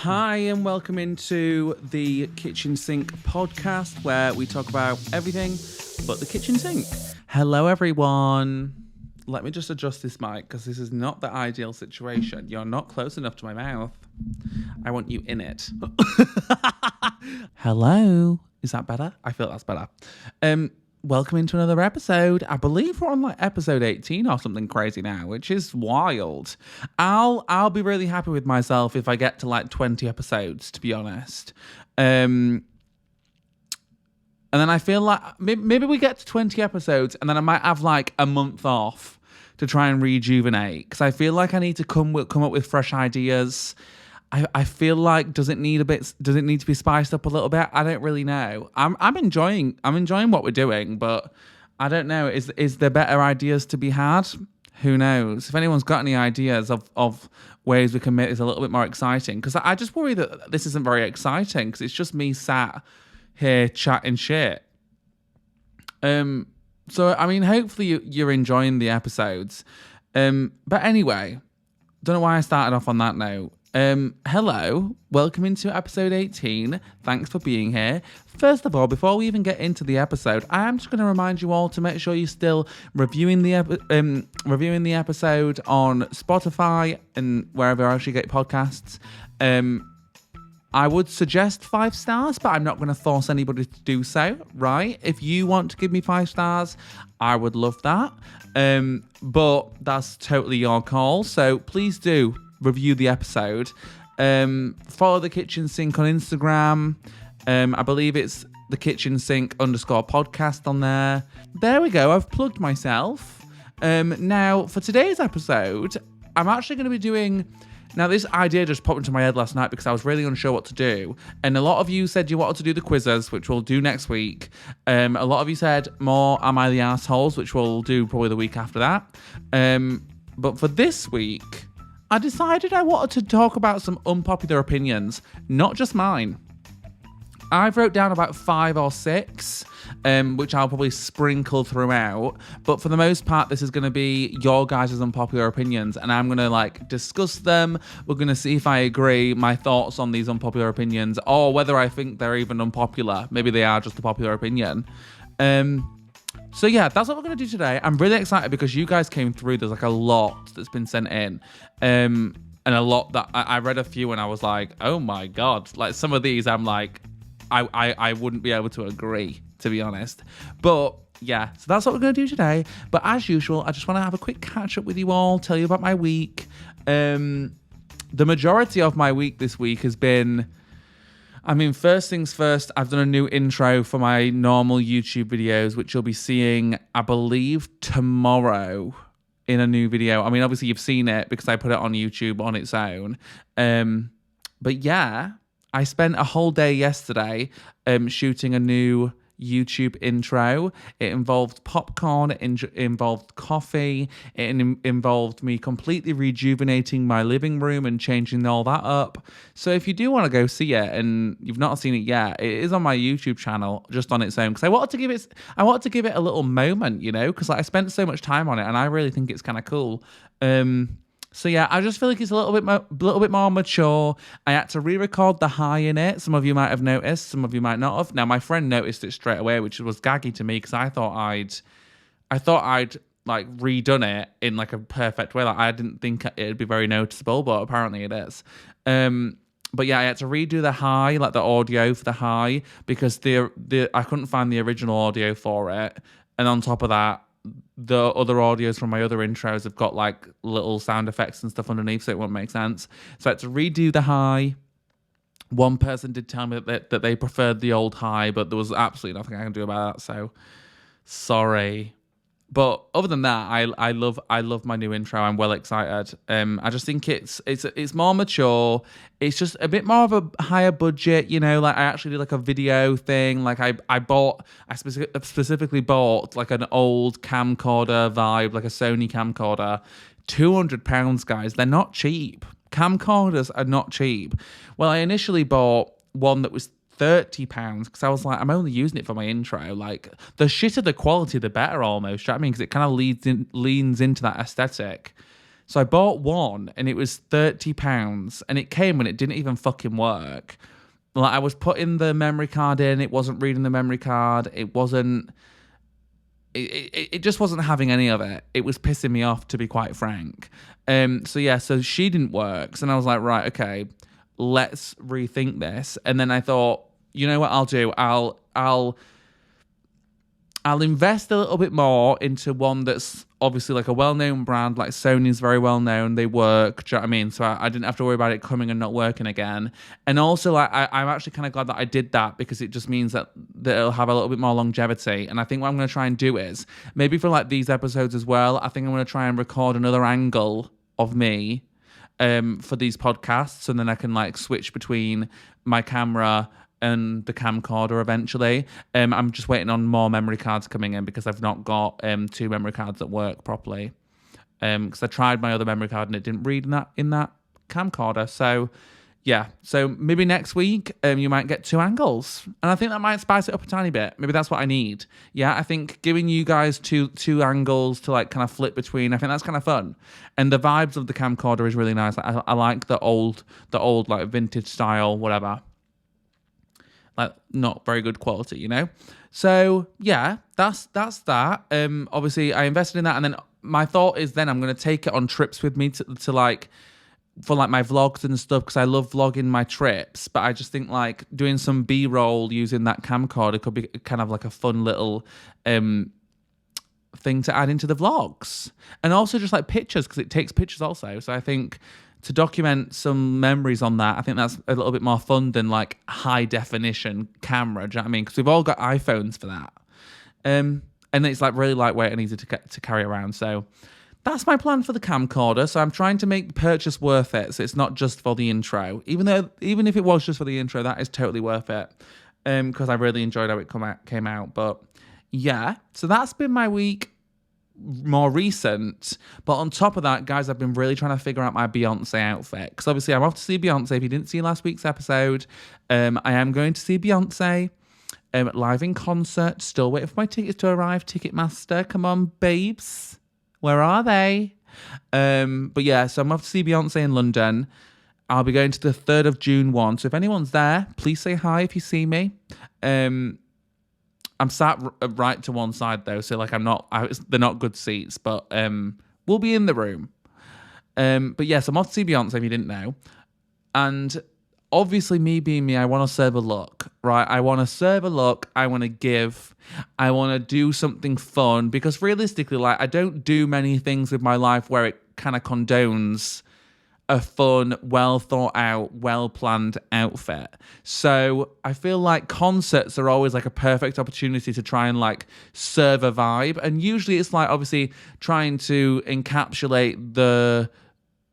Hi and welcome into the Kitchen Sink podcast where we talk about everything but the kitchen sink. Hello everyone. Let me just adjust this mic because this is not the ideal situation. You're not close enough to my mouth. I want you in it. Hello. Is that better? I feel that's better. Welcome into another episode. I believe we're on like episode 18 or something crazy now, which is wild. I'll be really happy with myself if I get to like 20 episodes, to be honest. And then I feel like maybe we get to 20 episodes and then I might have like a month off to try and rejuvenate because I feel like I need to come up with fresh ideas. I feel like does it need to be spiced up a little bit? I don't really know. I'm enjoying what we're doing, but I don't know. Is there better ideas to be had? Who knows? If anyone's got any ideas of ways we can make this a little bit more exciting, because I just worry that this isn't very exciting because it's just me sat here chatting shit. So I mean, hopefully you're enjoying the episodes. But anyway, don't know why I started off on that note. Hello, welcome into episode 18. Thanks for being here. First of all, before we even get into the episode, I am just going to remind you all to make sure you're still reviewing the episode on Spotify and wherever else you get podcasts. I would suggest 5 stars, but I'm not going to force anybody to do so, right? If you want to give me 5 stars, I would love that. But that's totally your call. So please do review the episode. Follow the Kitchen Sink on Instagram. I believe it's the Kitchen Sink _podcast on there. There we go. I've plugged myself. Now for today's episode, I'm actually going to be doing. Now, this idea just popped into my head last night because I was really unsure what to do. And a lot of you said you wanted to do the quizzes, which we'll do next week. A lot of you said more Am I the Assholes, which we'll do probably the week after that. But for this week, I decided I wanted to talk about some unpopular opinions, not just mine. I've wrote down about 5 or 6, which I'll probably sprinkle throughout. But for the most part, this is going to be your guys' unpopular opinions. And I'm going to like discuss them. We're going to see if I agree, my thoughts on these unpopular opinions, or whether I think they're even unpopular. Maybe they are just a popular opinion. So yeah, that's what we're going to do today. I'm really excited because you guys came through. There's like a lot that's been sent in. And a lot that I read a few and I was like, oh my God. Like some of these I'm like, I wouldn't be able to agree, to be honest. But yeah, so that's what we're going to do today. But as usual, I just want to have a quick catch up with you all, tell you about my week. The majority of my week this week has been, I mean, first things first, I've done a new intro for my normal YouTube videos, which you'll be seeing, I believe, tomorrow in a new video. I mean, obviously you've seen it because I put it on YouTube on its own. But yeah, I spent a whole day yesterday shooting a new YouTube intro. It involved popcorn, it involved coffee, it involved me completely rejuvenating my living room and changing all that up. So if you do want to go see it and you've not seen it yet, it is on my YouTube channel just on its own because I wanted to give it a little moment, you know, because like, I spent so much time on it and I really think it's kind of cool. So yeah, I just feel like it's a little bit more mature. I had to re-record the high in it. Some of you might have noticed, some of you might not have. Now my friend noticed it straight away, which was gaggy to me because I thought I'd like redone it in like a perfect way. Like I didn't think it'd be very noticeable, but apparently it is. But yeah, I had to redo the high, like the audio for the high, because I couldn't find the original audio for it. And on top of that, the other audios from my other intros have got like little sound effects and stuff underneath, so it won't make sense. So I had to redo the high. One person did tell me that they preferred the old high, but there was absolutely nothing I can do about that, so sorry. But other than that, I love my new intro. I'm well excited. I just think it's more mature. It's just a bit more of a higher budget, you know. Like I actually did like a video thing. Like I specifically bought like an old camcorder vibe, like a Sony camcorder. £200, guys. They're not cheap. Camcorders are not cheap. Well, I initially bought one that was £30 because I was like, I'm only using it for my intro. Like the shitter the quality, the better almost. Do you know what I mean? Because it kind of leans into that aesthetic. So I bought one and it was £30 and it came when it didn't even fucking work. Like I was putting the memory card in, it wasn't reading the memory card, it just wasn't having any of it. It was pissing me off, to be quite frank. So she didn't work. So then I was like, right, okay, let's rethink this. And then I thought, you know what I'll do? I'll invest a little bit more into one that's obviously like a well-known brand, like Sony's very well-known. They work, do you know what I mean? So I didn't have to worry about it coming and not working again. And also, like, I'm actually kind of glad that I did that because it just means that it'll have a little bit more longevity. And I think what I'm going to try and do is, maybe for like these episodes as well, I think I'm going to try and record another angle of me for these podcasts. And then I can like switch between my camera and the camcorder eventually. I'm just waiting on more memory cards coming in because I've not got 2 memory cards that work properly. Because I tried my other memory card and it didn't read in that camcorder. So yeah, so maybe next week you might get 2 angles, and I think that might spice it up a tiny bit. Maybe that's what I need. Yeah, I think giving you guys two angles to like kind of flip between, I think that's kind of fun. And the vibes of the camcorder is really nice. I like the old like vintage style, whatever. Like not very good quality, you know? So yeah, that's that. Obviously I invested in that, and then my thought is then I'm going to take it on trips with me to like, for like my vlogs and stuff, because I love vlogging my trips, but I just think like doing some B-roll using that camcorder could be kind of like a fun little thing to add into the vlogs. And also just like pictures, because it takes pictures also. So I think to document some memories on that, I think that's a little bit more fun than like high definition camera. Do you know what I mean? Because we've all got iPhones for that. And it's like really lightweight and easy to carry around. So that's my plan for the camcorder. So I'm trying to make the purchase worth it. So it's not just for the intro. Even if it was just for the intro, that is totally worth it. Because I really enjoyed how it came out. But yeah, so that's been my week. More recent, but on top of that, guys, I've been really trying to figure out my Beyonce outfit, because obviously I'm off to see Beyonce. If you didn't see last week's episode, I am going to see Beyonce live in concert. Still waiting for my tickets to arrive. Ticketmaster, come on, babes, where are they? But yeah, so I'm off to see Beyonce in London. I'll be going to the 3rd of June one. So if anyone's there, please say hi if you see me. I'm sat right to one side though, so like they're not good seats, but we'll be in the room. But yes, I'm off to see Beyonce if you didn't know. And obviously me being me, I want to serve a look, right? I want to serve a look, I want to give, I want to do something fun, because realistically, like, I don't do many things with my life where it kind of condones a fun, well thought out, well planned outfit. So I feel like concerts are always like a perfect opportunity to try and like serve a vibe. And usually it's like obviously trying to encapsulate the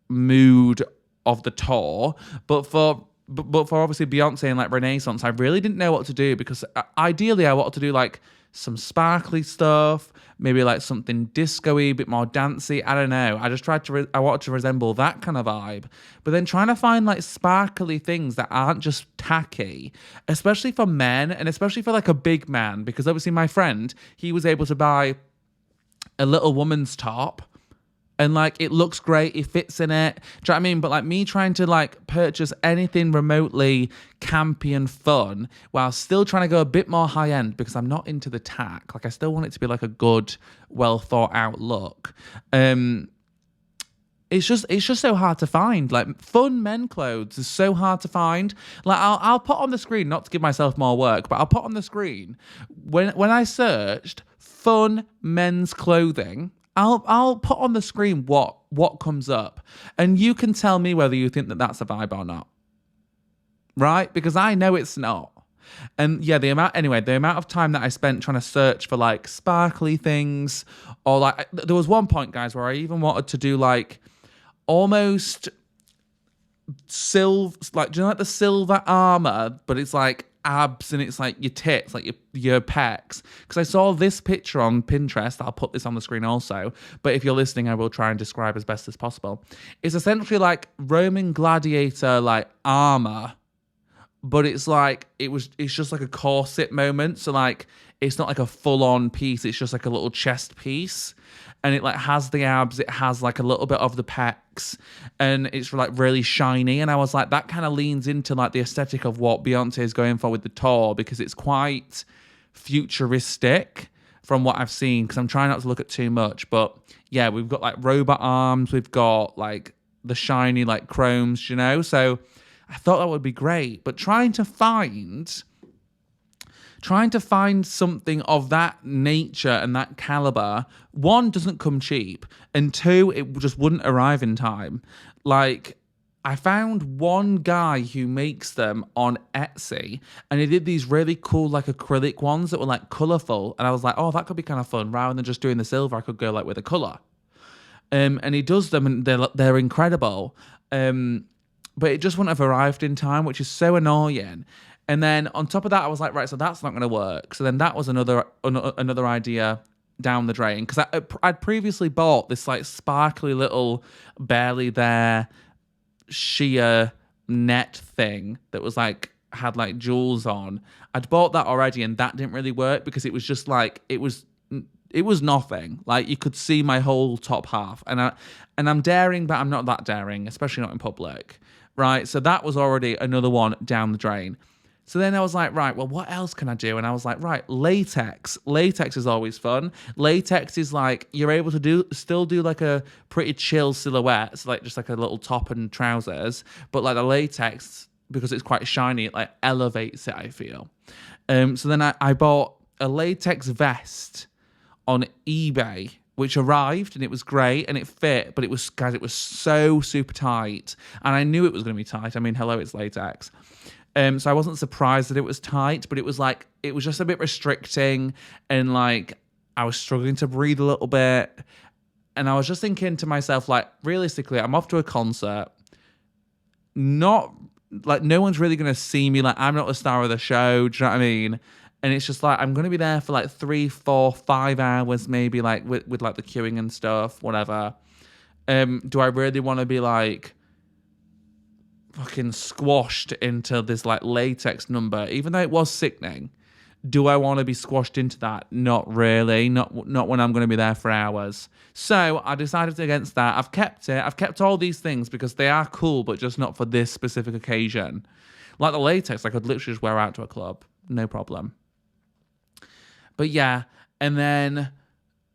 mood of the tour. But for obviously Beyonce and like Renaissance, I really didn't know what to do, because ideally I wanted to do like some sparkly stuff, maybe like something disco-y, a bit more dancey. I don't know. I just tried to, I wanted to resemble that kind of vibe. But then trying to find like sparkly things that aren't just tacky, especially for men and especially for like a big man, because obviously my friend, he was able to buy a little woman's top. And like, it looks great, it fits in it. Do you know what I mean? But like me trying to like purchase anything remotely campy and fun while still trying to go a bit more high end, because I'm not into the tack. Like I still want it to be like a good, well thought out look. It's just so hard to find. Like fun men clothes is so hard to find. Like I'll put on the screen, not to give myself more work, but I'll put on the screen when I searched fun men's clothing. I'll put on the screen what comes up, and you can tell me whether you think that that's a vibe or not, right? Because I know it's not. And yeah, the amount of time that I spent trying to search for like sparkly things, or like there was one point, guys, where I even wanted to do like almost silver, like, do you know like the silver armor, but it's like abs and it's like your tits, like your pecs, because I saw this picture on Pinterest. I'll put this on the screen also, but if you're listening, I will try and describe as best as possible. It's essentially like Roman gladiator like armor, but it's like it's just like a corset moment. So like it's not like a full-on piece. It's just like a little chest piece. And it like has the abs. It has like a little bit of the pecs. And it's like really shiny. And I was like, that kind of leans into like the aesthetic of what Beyonce is going for with the tour, because it's quite futuristic from what I've seen, because I'm trying not to look at too much. But yeah, we've got like robot arms. We've got like the shiny like chromes, you know? So I thought that would be great. But trying to find something of that nature and that caliber, one, doesn't come cheap, and two, it just wouldn't arrive in time. Like, I found one guy who makes them on Etsy, and he did these really cool like acrylic ones that were like colourful, and I was like, oh, that could be kind of fun. Rather than just doing the silver, I could go like with a colour. And he does them, and they're incredible. But it just wouldn't have arrived in time, which is so annoying. And then on top of that, I was like, right, so that's not going to work. So then that was another idea down the drain, because I'd previously bought this like sparkly little barely there sheer net thing that was like had like jewels on. I'd bought that already, and that didn't really work because it was just like it was nothing. Like you could see my whole top half, and I'm daring, but I'm not that daring, especially not in public, right? So that was already another one down the drain. So then I was like, right, well, what else can I do? And I was like, right, latex. Latex is always fun. Latex is like, you're able to still do like a pretty chill silhouette. It's like just like a little top and trousers. But like the latex, because it's quite shiny, it like elevates it, I feel. So then I bought a latex vest on eBay, which arrived, and it was great and it fit, but it was so super tight. And I knew it was going to be tight. I mean, hello, it's latex. So I wasn't surprised that it was tight, but it was just a bit restricting, and like I was struggling to breathe a little bit. And I was just thinking to myself, like, realistically, I'm off to a concert. Not like no one's really going to see me. Like, I'm not the star of the show. Do you know what I mean? And it's just like, I'm going to be there for like 3, 4, 5 hours, maybe like with like the queuing and stuff, whatever. Do I really want to be like fucking squashed into this like latex number, even though it was sickening? Do I want to be squashed into that? Not really. Not when I'm going to be there for hours. So I decided against that. I've kept it. I've kept all these things because they are cool, but just not for this specific occasion. Like the latex, I could literally just wear out to a club. No problem. But yeah, and then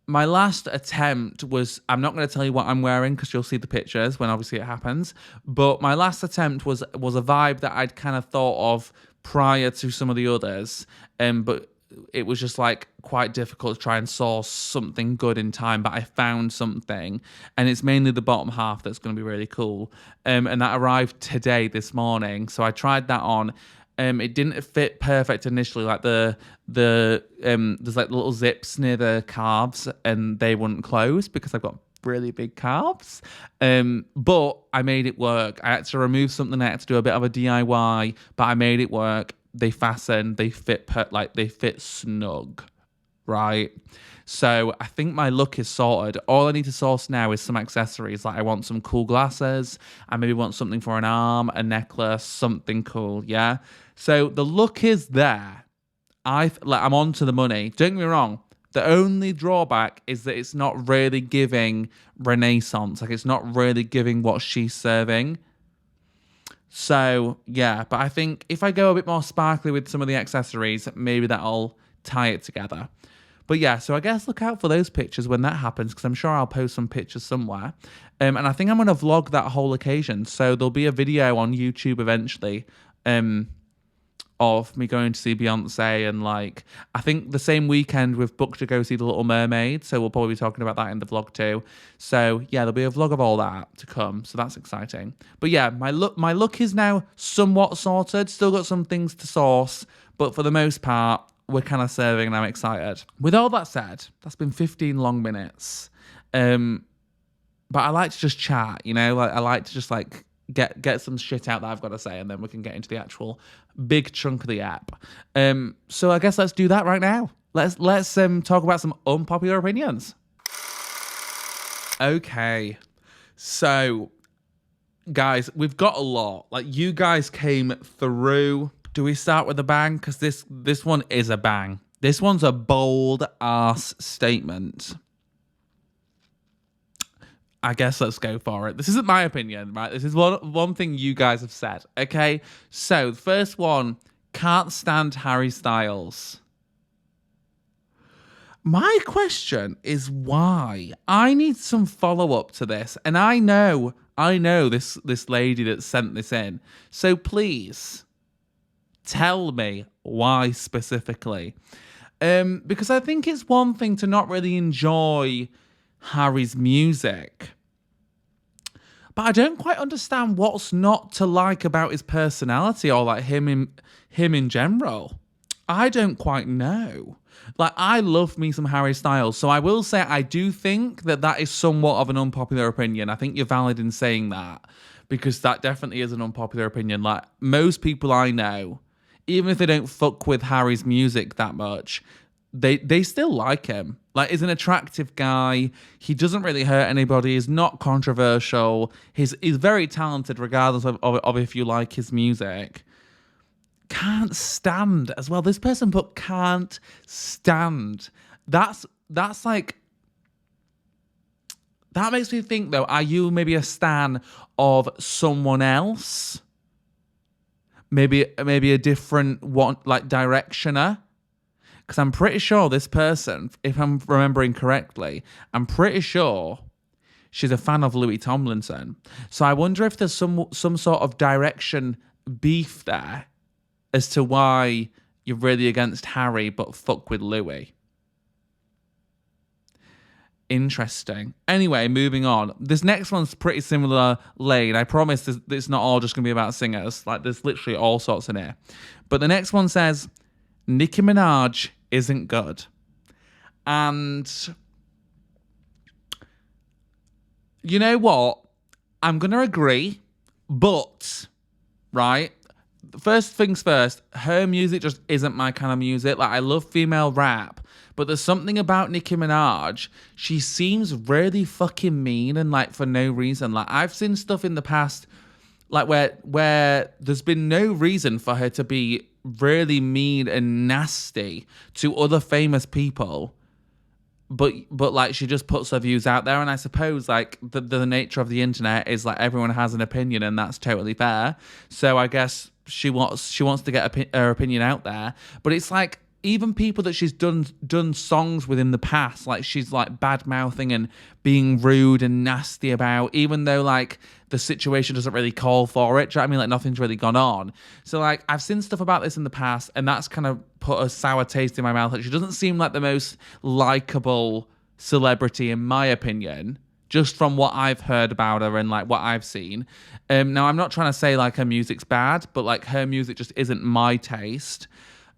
my last attempt was, I'm not going to tell you what I'm wearing because you'll see the pictures when obviously it happens, but my last attempt was a vibe that I'd kind of thought of prior to some of the others, but it was just like quite difficult to try and source something good in time, but I found something, and it's mainly the bottom half that's going to be really cool, and that arrived today, this morning, so I tried that on. It didn't fit perfect initially, like there's like little zips near the calves, and they wouldn't close because I've got really big calves. But I made it work. I had to remove something, I had to do a bit of a DIY, but I made it work. They fasten, they fit they fit snug, right? So I think my look is sorted. All I need to source now is some accessories. Like I want some cool glasses. I maybe want something for an arm, a necklace, something cool, yeah? So the look is there. I'm on to the money. Don't get me wrong. The only drawback is that it's not really giving Renaissance. Like it's not really giving what she's serving. So yeah, but I think if I go a bit more sparkly with some of the accessories, maybe that'll tie it together. But yeah, so I guess look out for those pictures when that happens, because I'm sure I'll post some pictures somewhere. And I think I'm going to vlog that whole occasion. So there'll be a video on YouTube eventually of me going to see Beyonce. And like, I think the same weekend we've booked to go see The Little Mermaid. So we'll probably be talking about that in the vlog too. So yeah, there'll be a vlog of all that to come. So that's exciting. But yeah, my look is now somewhat sorted. Still got some things to source. But for the most part, we're kind of serving, and I'm excited. With all that said, that's been 15 long minutes. But I like to just chat, you know? Like I like to just like get some shit out that I've got to say, and then we can get into the actual big chunk of the app. So I guess let's do that right now. Let's talk about some unpopular opinions. Okay. So guys, we've got a lot. Like you guys came through. Do we start with a bang? Because this one is a bang. This one's a bold ass statement. I guess let's go for it. This isn't my opinion, right? This is one thing you guys have said, okay? So, the first one, can't stand Harry Styles. My question is why? I need some follow-up to this. And I know this lady that sent this in. So please tell me why specifically. Because I think it's one thing to not really enjoy Harry's music, but I don't quite understand what's not to like about his personality or like him in general. I don't quite know. Like, I love me some Harry Styles, so I will say I do think that is somewhat of an unpopular opinion. I think you're valid in saying that, because that definitely is an unpopular opinion. Like, most people I know, even if they don't fuck with Harry's music that much, they still like him. Like, he's an attractive guy. He doesn't really hurt anybody. He's not controversial. He's very talented, regardless of if you like his music. Can't stand as well. This person put can't stand. That's like, that makes me think though, are you maybe a stan of someone else? Maybe a different one, like directioner? Because I'm pretty sure this person, if I'm remembering correctly, I'm pretty sure she's a fan of Louis Tomlinson. So I wonder if there's some sort of direction beef there as to why you're really against Harry but fuck with Louis. Interesting. Anyway, moving on. This next one's pretty similar lane. I promise it's not all just going to be about singers. Like, there's literally all sorts in here. But the next one says, Nicki Minaj isn't good. And you know what? I'm going to agree, but, right? First things first, her music just isn't my kind of music. Like, I love female rap, but there's something about Nicki Minaj. She seems really fucking mean and like for no reason. Like, I've seen stuff in the past, like where there's been no reason for her to be really mean and nasty to other famous people. But like, she just puts her views out there, and I suppose like the nature of the internet is like everyone has an opinion, and that's totally fair. So I guess she wants to get her opinion out there. But it's like, even people that she's done songs with in the past, like she's like bad mouthing and being rude and nasty about, even though like the situation doesn't really call for it. Do you know what I mean? Like, nothing's really gone on. So like, I've seen stuff about this in the past, and that's kind of put a sour taste in my mouth. Like, she doesn't seem like the most likable celebrity, in my opinion, just from what I've heard about her and like what I've seen. Now, I'm not trying to say like her music's bad, but like her music just isn't my taste.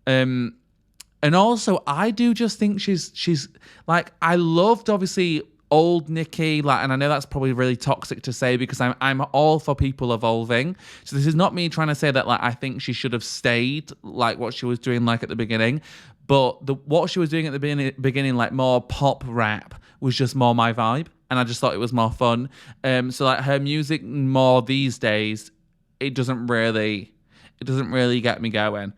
And also, I do just think she's like, I loved obviously old Nicki, like, and I know that's probably really toxic to say because I'm all for people evolving. So this is not me trying to say that like I think she should have stayed like what she was doing like at the beginning, but what she was doing at the beginning, like more pop rap, was just more my vibe, and I just thought it was more fun. So like her music more these days, it doesn't really get me going.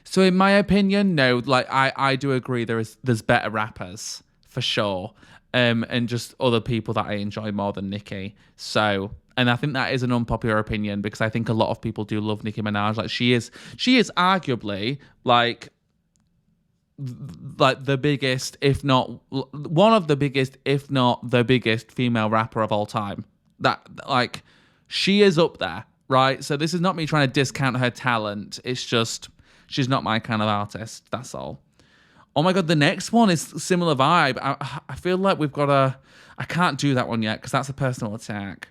So in my opinion, no, like I do agree there's better rappers for sure, and just other people that I enjoy more than Nicki. So, and I think that is an unpopular opinion because I think a lot of people do love Nicki Minaj. Like, she is arguably like the biggest, if not one of the biggest, if not the biggest female rapper of all time. That, like, she is up there, right? So this is not me trying to discount her talent. It's just, she's not my kind of artist. That's all. Oh my God, the next one is similar vibe. I feel like we've got I can't do that one yet because that's a personal attack.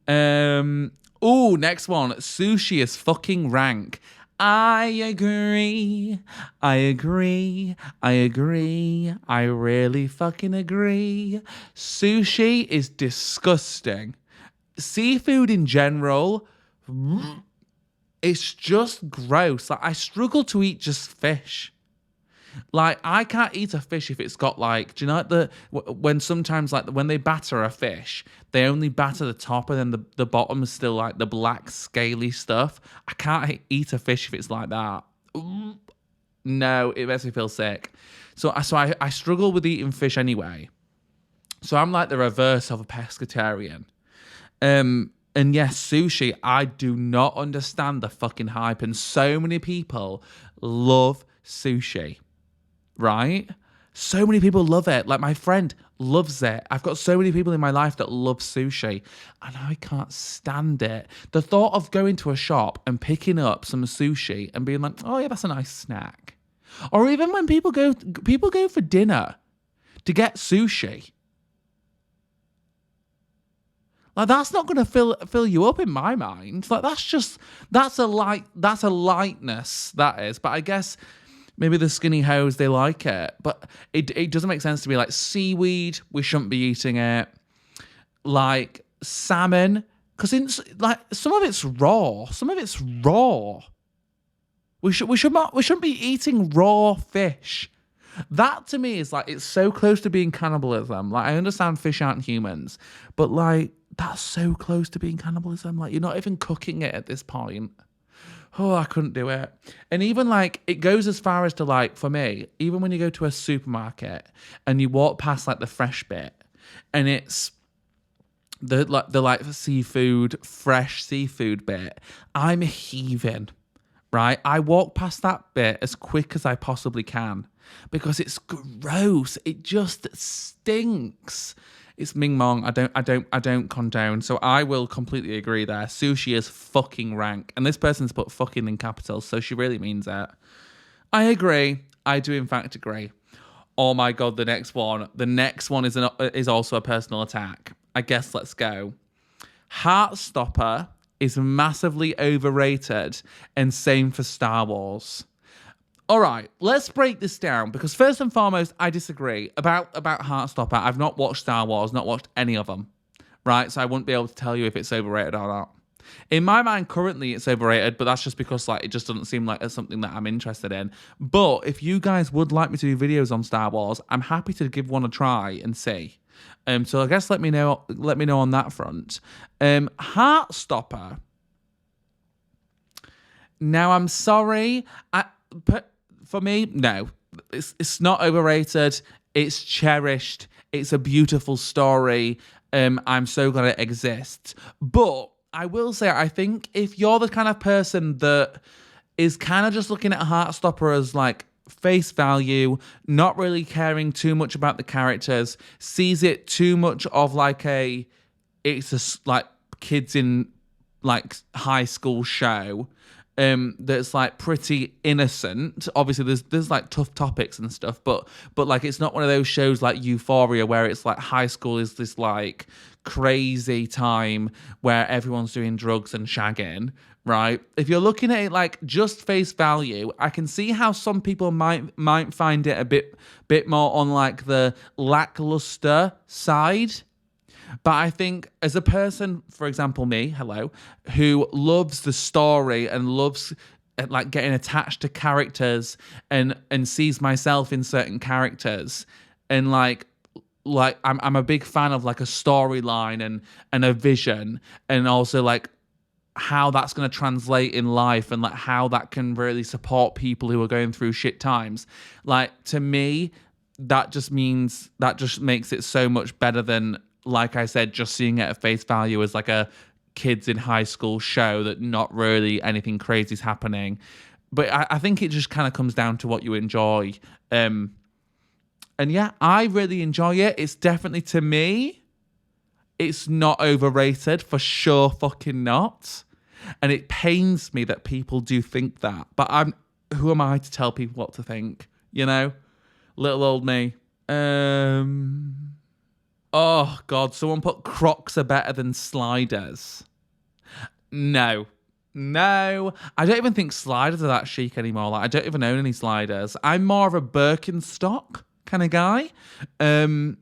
Next one. Sushi is fucking rank. I agree. I really fucking agree. Sushi is disgusting. Seafood in general, it's just gross. Like, I struggle to eat just fish. Like, I can't eat a fish if it's got like, do you know like when sometimes like when they batter a fish, they only batter the top and then the bottom is still like the black scaly stuff. I can't eat a fish if it's like that. No, it makes me feel sick. So I struggle with eating fish anyway. So I'm like the reverse of a pescatarian. And yes, sushi, I do not understand the fucking hype. And so many people love sushi, right? So many people love it. Like my friend loves it. I've got so many people in my life that love sushi and I can't stand it. The thought of going to a shop and picking up some sushi and being like, oh yeah, that's a nice snack. Or even when people go for dinner to get sushi. Like that's not going to fill you up in my mind. Like that's a lightness that is. But I guess maybe the skinny hoes, they like it. But it doesn't make sense to me. Like seaweed, we shouldn't be eating it. Like salmon, because like some of it's raw. We shouldn't be eating raw fish. That to me is like, it's so close to being cannibalism. Like I understand fish aren't humans, but like that's so close to being cannibalism. Like you're not even cooking it at this point. Oh, I couldn't do it. And even like it goes as far as to like, for me, even when you go to a supermarket and you walk past like the fresh bit and it's the seafood, fresh seafood bit, I'm heaving, right? I walk past that bit as quick as I possibly can because it's gross. It just stinks. It's Ming Mong. I don't condone. So I will completely agree there. Sushi is fucking rank. And this person's put fucking in capitals, so she really means it. I agree. I do in fact agree. Oh my God, the next one. The next one is also a personal attack. I guess let's go. Heartstopper is massively overrated, and same for Star Wars. All right, let's break this down because first and foremost, I disagree about Heartstopper. I've not watched Star Wars, not watched any of them, right? So I wouldn't be able to tell you if it's overrated or not. In my mind, currently it's overrated, but that's just because like it just doesn't seem like it's something that I'm interested in. But if you guys would like me to do videos on Star Wars, I'm happy to give one a try and see. So I guess let me know on that front. Heartstopper. Now I'm sorry, but for me, no, it's not overrated. It's cherished. It's a beautiful story. I'm so glad it exists. But I will say, I think if you're the kind of person that is kind of just looking at Heartstopper as like face value, not really caring too much about the characters, sees it too much of like it's a like kids in like high school show. That's like pretty innocent. Obviously, there's like tough topics and stuff, but like it's not one of those shows like Euphoria where it's like high school is this like crazy time where everyone's doing drugs and shagging, right? If you're looking at it like just face value, I can see how some people might find it a bit more on like the lackluster side. But I think as a person, for example, me, who loves the story and loves like getting attached to characters and sees myself in certain characters and like I'm a big fan of like a storyline and a vision and also like how that's going to translate in life and like how that can really support people who are going through shit times. Like to me, that just makes it so much better than, like I said, just seeing it at face value as like a kids in high school show that not really anything crazy is happening. But I think it just kind of comes down to what you enjoy. And yeah, I really enjoy it. It's definitely, to me, it's not overrated, for sure fucking not. And it pains me that people do think that. But who am I to tell people what to think? You know? Little old me. Oh, God, someone put Crocs are better than sliders. No. I don't even think sliders are that chic anymore. Like, I don't even own any sliders. I'm more of a Birkenstock kind of guy. I mean,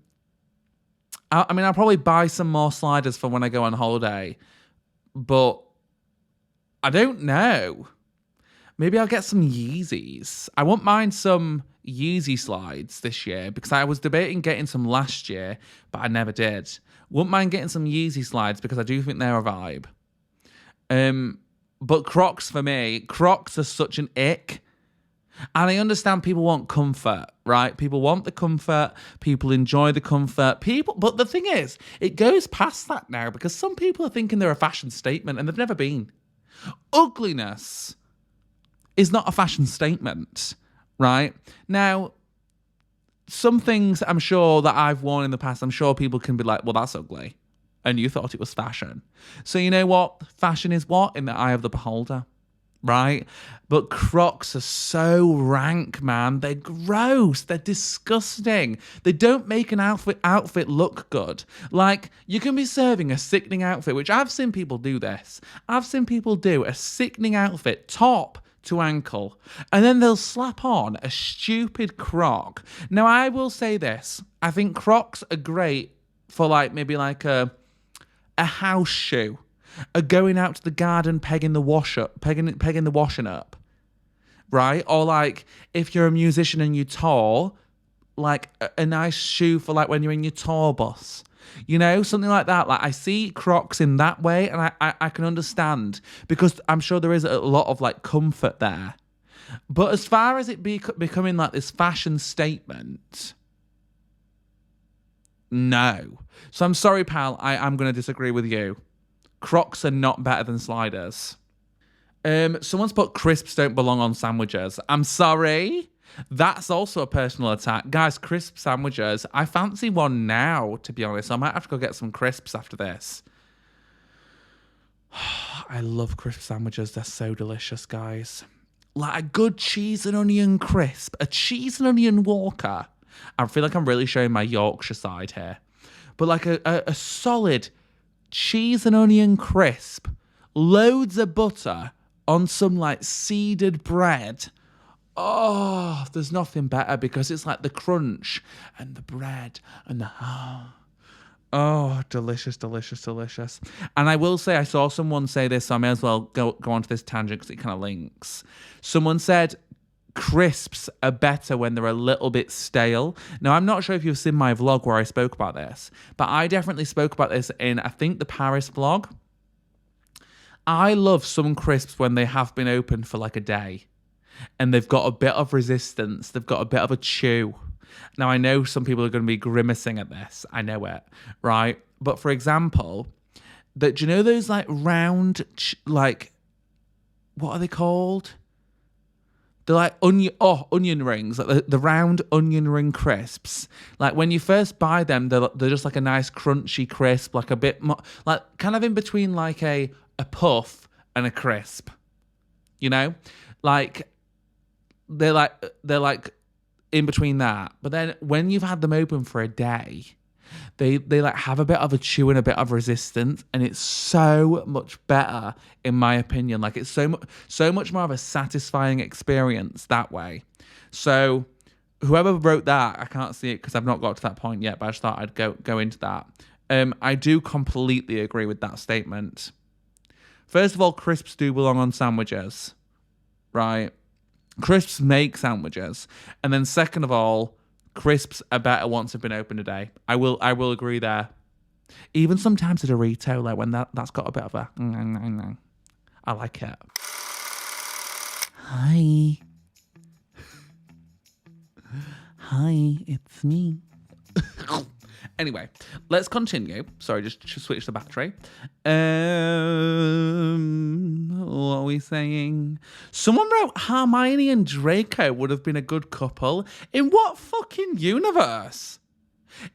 I'll probably buy some more sliders for when I go on holiday. But I don't know. Maybe I'll get some Yeezys. I won't mind some Yeezy slides this year because I was debating getting some last year, but I never did. Wouldn't mind getting some Yeezy slides because I do think they're a vibe. But Crocs for me, Crocs are such an ick. And I understand people want comfort, right? People want the comfort. People enjoy the comfort. But the thing is, it goes past that now because some people are thinking they're a fashion statement and they've never been. Ugliness is not a fashion statement, right? Now, some things I'm sure that I've worn in the past, I'm sure people can be like, well, that's ugly. And you thought it was fashion. So you know what? Fashion is what? In the eye of the beholder. Right? But Crocs are so rank, man. They're gross. They're disgusting. They don't make an outfit look good. Like, you can be serving a sickening outfit, which I've seen people do this. I've seen people do a sickening outfit, top to ankle, and then they'll slap on a stupid Croc. Now, I will say this. I think Crocs are great for, like, maybe like a house shoe. Going out to the garden, pegging the washing up, right? Or like if you're a musician and you tour, like a nice shoe for like when you're in your tour bus, you know, something like that. Like I see Crocs in that way, and I can understand because I'm sure there is a lot of like comfort there. But as far as it becoming like this fashion statement, no. So I'm sorry, pal. I'm going to disagree with you. Crocs are not better than sliders. Someone's put crisps don't belong on sandwiches. I'm sorry. That's also a personal attack. Guys, crisp sandwiches. I fancy one now, to be honest. I might have to go get some crisps after this. I love crisp sandwiches. They're so delicious, guys. Like a good cheese and onion crisp. A cheese and onion Walker. I feel like I'm really showing my Yorkshire side here. But like a solid cheese and onion crisp, loads of butter on some like seeded bread. Oh, there's nothing better because it's like the crunch and the bread and the oh, delicious, delicious, delicious. And I will say, I saw someone say this, so I may as well go onto this tangent because it kind of links. Someone said crisps are better when they're a little bit stale. Now, I'm not sure if you've seen my vlog where I spoke about this, but I definitely spoke about this in, I think, the Paris vlog. I love some crisps when they have been open for like a day and they've got a bit of resistance. They've got a bit of a chew. Now, I know some people are going to be grimacing at this. I know it, right? But for example, do you know those like round, like, what are they called? They're like onion rings, like the round onion ring crisps. Like when you first buy them, they're just like a nice crunchy crisp, like a bit more, like kind of in between like a puff and a crisp. You know, like they're like in between that. But then when you've had them open for a day, they like have a bit of a chew and a bit of resistance, and it's so much better in my opinion. Like it's so much more of a satisfying experience that way. So whoever wrote that, I can't see it because I've not got to that point yet, but I just thought I'd go into that. I do completely agree with that statement. First of all, crisps do belong on sandwiches, right? Crisps make sandwiches. And then second of all, crisps are better once they've been opened a day. I will agree there. Even sometimes a Dorito, like when that's got a bit of a I like it. Hi. Hi, it's me. Anyway, let's continue. Sorry, just switch the battery. What are we saying? Someone wrote Hermione and Draco would have been a good couple. In what fucking universe?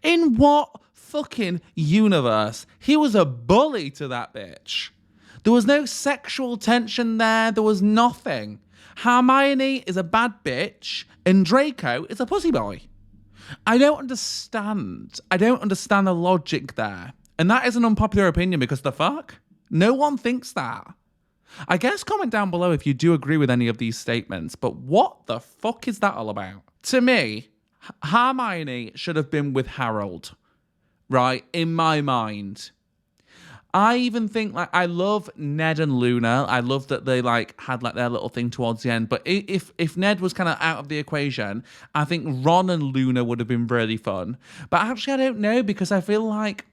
In what fucking universe? He was a bully to that bitch. There was no sexual tension there. There was nothing. Hermione is a bad bitch and Draco is a pussy boy. I don't understand the logic there. And that is an unpopular opinion because the fuck? No one thinks that. I guess comment down below if you do agree with any of these statements, but what the fuck is that all about? To me, Hermione should have been with Harold, right? In my mind. I even think, like, I love Ned and Luna. I love that they, like, had, like, their little thing towards the end. But if Ned was kind of out of the equation, I think Ron and Luna would have been really fun. But actually, I don't know, because I feel like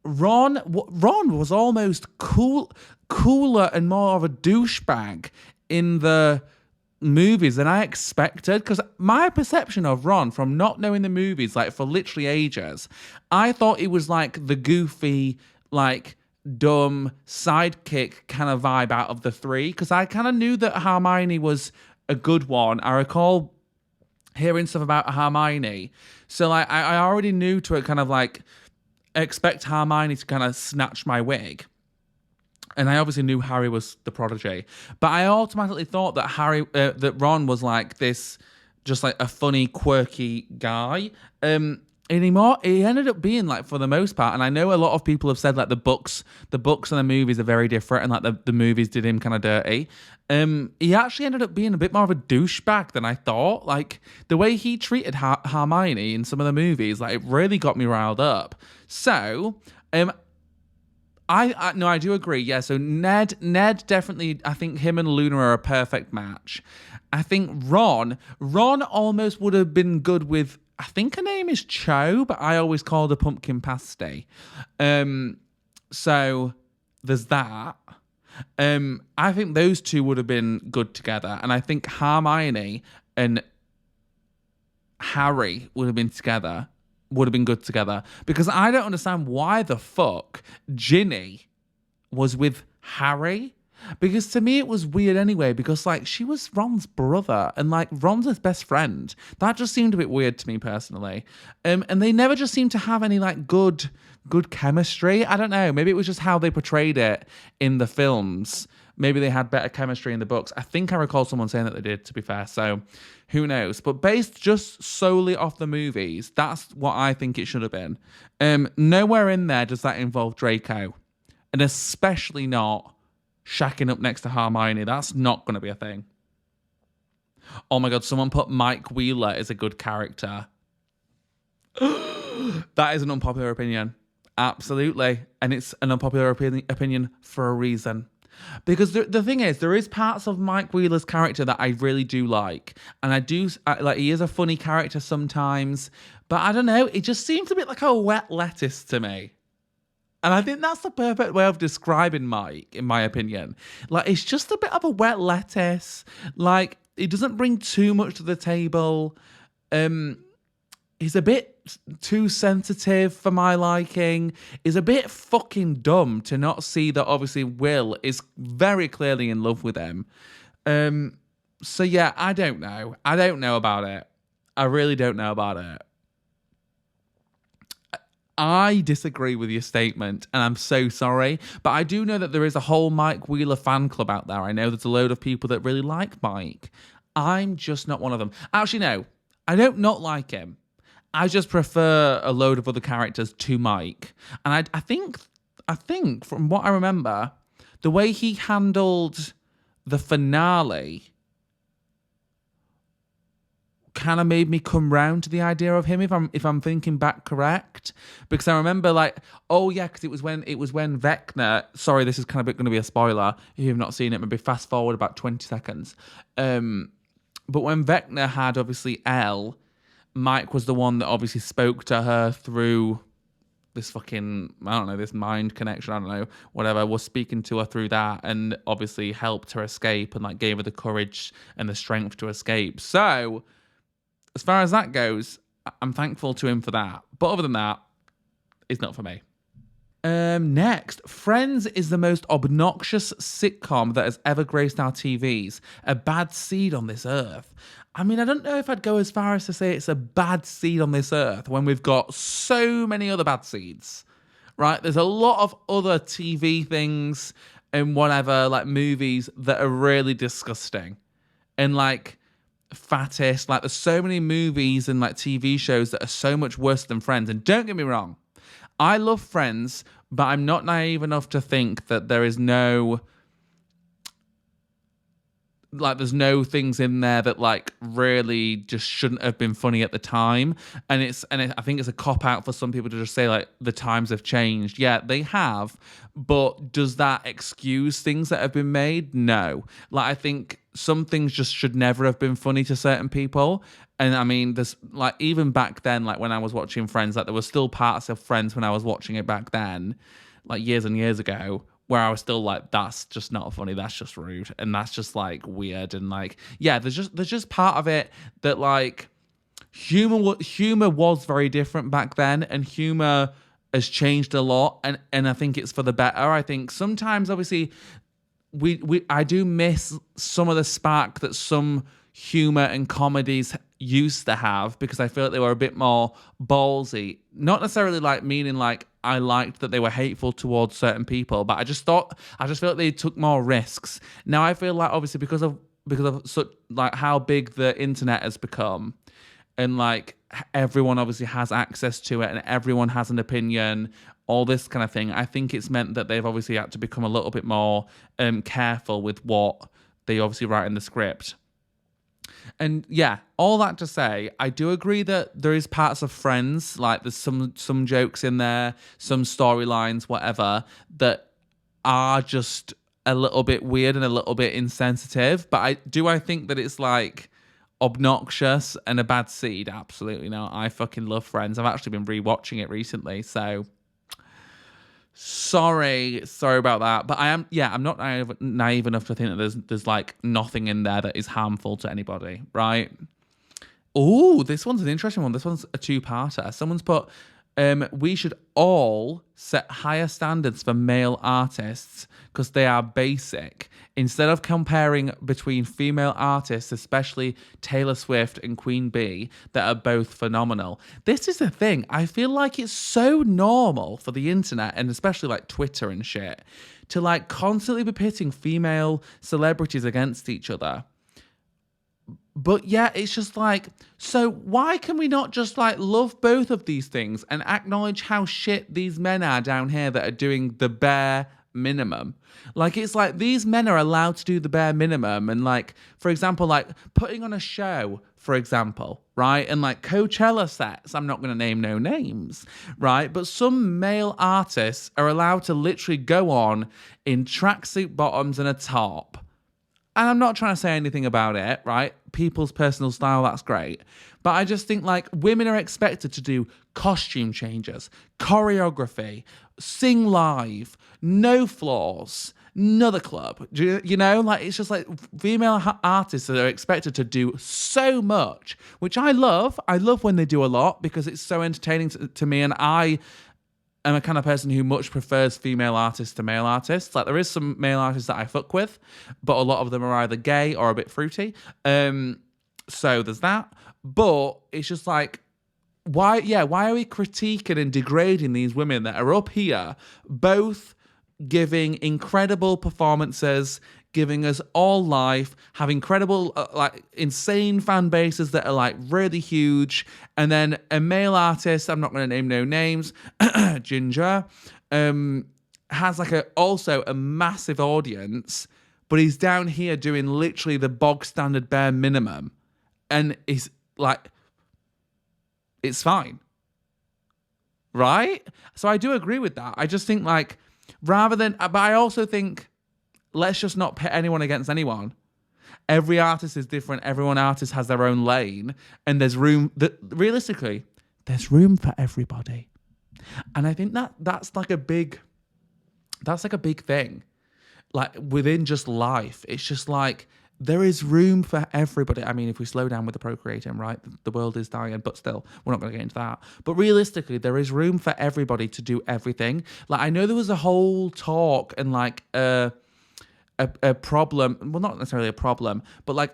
Ron was almost cooler and more of a douchebag in the movies than I expected, because my perception of Ron from not knowing the movies like for literally ages, I thought he was like the goofy, like dumb sidekick kind of vibe out of the three, because I kind of knew that Hermione was a good one. I recall hearing stuff about Hermione, so like I already knew to kind of like expect Hermione to kind of snatch my wig. And I obviously knew Harry was the prodigy, but I automatically thought that that Ron was like this, just like a funny, quirky guy. And he ended up being like, for the most part, and I know a lot of people have said like the books and the movies are very different, and like the movies did him kind of dirty. He actually ended up being a bit more of a douchebag than I thought. Like the way he treated Hermione in some of the movies, like it really got me riled up. So, I do agree. Yeah, so Ned definitely, I think him and Luna are a perfect match. I think Ron almost would have been good with, I think her name is Cho, but I always called her Pumpkin Pasty. So there's that. I think those two would have been good together, and I think Hermione and Harry would have been good together, because I don't understand why the fuck Ginny was with Harry, because to me it was weird anyway, because like she was Ron's brother and like Ron's his best friend. That just seemed a bit weird to me personally. And they never just seemed to have any like good chemistry. I don't know, maybe it was just how they portrayed it in the films. Maybe they had better chemistry in the books. I think I recall someone saying that they did, to be fair. So who knows? But based just solely off the movies, that's what I think it should have been. Nowhere in there does that involve Draco. And especially not shacking up next to Hermione. That's not going to be a thing. Oh my God, someone put Mike Wheeler as a good character. That is an unpopular opinion. Absolutely. And it's an unpopular opinion for a reason. Because the thing is, there is parts of Mike Wheeler's character that I really do like. And like, he is a funny character sometimes. But I don't know, it just seems a bit like a wet lettuce to me. And I think that's the perfect way of describing Mike, in my opinion. Like, it's just a bit of a wet lettuce. Like, he doesn't bring too much to the table. He's a bit too sensitive for my liking. He's a bit fucking dumb to not see that obviously Will is very clearly in love with him. So yeah, I don't know. I don't know about it. I really don't know about it. I disagree with your statement, and I'm so sorry. But I do know that there is a whole Mike Wheeler fan club out there. I know there's a load of people that really like Mike. I'm just not one of them. Actually, no. I don't not like him. I just prefer a load of other characters to Mike. And I think from what I remember, the way he handled the finale kind of made me come round to the idea of him, if I'm thinking back correct. Because I remember like, oh yeah, because it was when Vecna, sorry, this is kind of going to be a spoiler if you've not seen it, maybe fast forward about 20 seconds. But when Vecna had obviously Elle, Mike was the one that obviously spoke to her through this fucking, I don't know, this mind connection, I don't know, whatever, was speaking to her through that and obviously helped her escape and like gave her the courage and the strength to escape. So as far as that goes, I'm thankful to him for that. But other than that, it's not for me. Next, Friends is the most obnoxious sitcom that has ever graced our TVs. A bad seed on this earth. I mean, I don't know if I'd go as far as to say it's a bad seed on this earth when we've got so many other bad seeds, right? There's a lot of other TV things and whatever, like movies that are really disgusting. And like fattest, like there's so many movies and like TV shows that are so much worse than Friends. And don't get me wrong, I love Friends, but I'm not naive enough to think that there's no things in there that like really just shouldn't have been funny at the time. And I think it's a cop out for some people to just say like the times have changed. Yeah, they have, but does that excuse things that have been made? No. Like, I think some things just should never have been funny to certain people. And I mean, there's like, even back then, like when I was watching Friends, like there were still parts of Friends when I was watching it back then, like years and years ago, where I was still like, that's just not funny. That's just rude. And that's just like weird. And like, yeah, there's just part of it that like humor was very different back then, and humor has changed a lot. And I think it's for the better. I think sometimes obviously I do miss some of the spark that some humor and comedies used to have, because I feel like they were a bit more ballsy. Not necessarily like meaning like I liked that they were hateful towards certain people, but I just feel like they took more risks. Now I feel like obviously because of such like how big the internet has become, and like everyone obviously has access to it and everyone has an opinion, all this kind of thing, I think it's meant that they've obviously had to become a little bit more careful with what they obviously write in the script. And yeah, all that to say, I do agree that there is parts of Friends, like there's some jokes in there, some storylines, whatever, that are just a little bit weird and a little bit insensitive. But I think that it's like obnoxious and a bad seed? Absolutely not. I fucking love Friends. I've actually been rewatching it recently, so sorry about that. But I'm not naive enough to think that there's like nothing in there that is harmful to anybody, right? Oh, this one's an interesting one. This one's a two-parter. Someone's put, we should all set higher standards for male artists because they are basic. Instead of comparing between female artists, especially Taylor Swift and Queen Bee, that are both phenomenal. This is the thing. I feel like it's so normal for the internet, and especially like Twitter and shit, to like constantly be pitting female celebrities against each other. But yeah, it's just like, so why can we not just like love both of these things and acknowledge how shit these men are down here that are doing the bare minimum? Like, it's like these men are allowed to do the bare minimum, and like, for example, like putting on a show, for example, right? And like Coachella sets, I'm not going to name no names, right? But some male artists are allowed to literally go on in tracksuit bottoms and a top. And I'm not trying to say anything about it, right? People's personal style, that's great. But I just think like women are expected to do costume changes, choreography, sing live, no flaws, another club. You know, like it's just like female artists are expected to do so much, which I love. I love when they do a lot because it's so entertaining to me. And I'm a kind of person who much prefers female artists to male artists. Like there is some male artists that I fuck with, but a lot of them are either gay or a bit fruity. So there's that. But it's just like, why are we critiquing and degrading these women that are up here, both giving incredible performances, giving us all life, have incredible, like insane fan bases that are like really huge, and then a male artist, I'm not going to name no names, Ginger, has like also a massive audience, but he's down here doing literally the bog standard bare minimum, and he's like, it's fine, right? So I do agree with that. I just think like, rather than, but I also think, let's just not pit anyone against anyone. Every artist is different. Every artist has their own lane, and there's room that realistically, there's room for everybody. And I think that's like a big thing. Like within just life, it's just like there is room for everybody. I mean, if we slow down with the procreating, right, the world is dying, but still, we're not going to get into that. But realistically, there is room for everybody to do everything. Like I know there was a whole talk and like a problem, well, not necessarily a problem, but like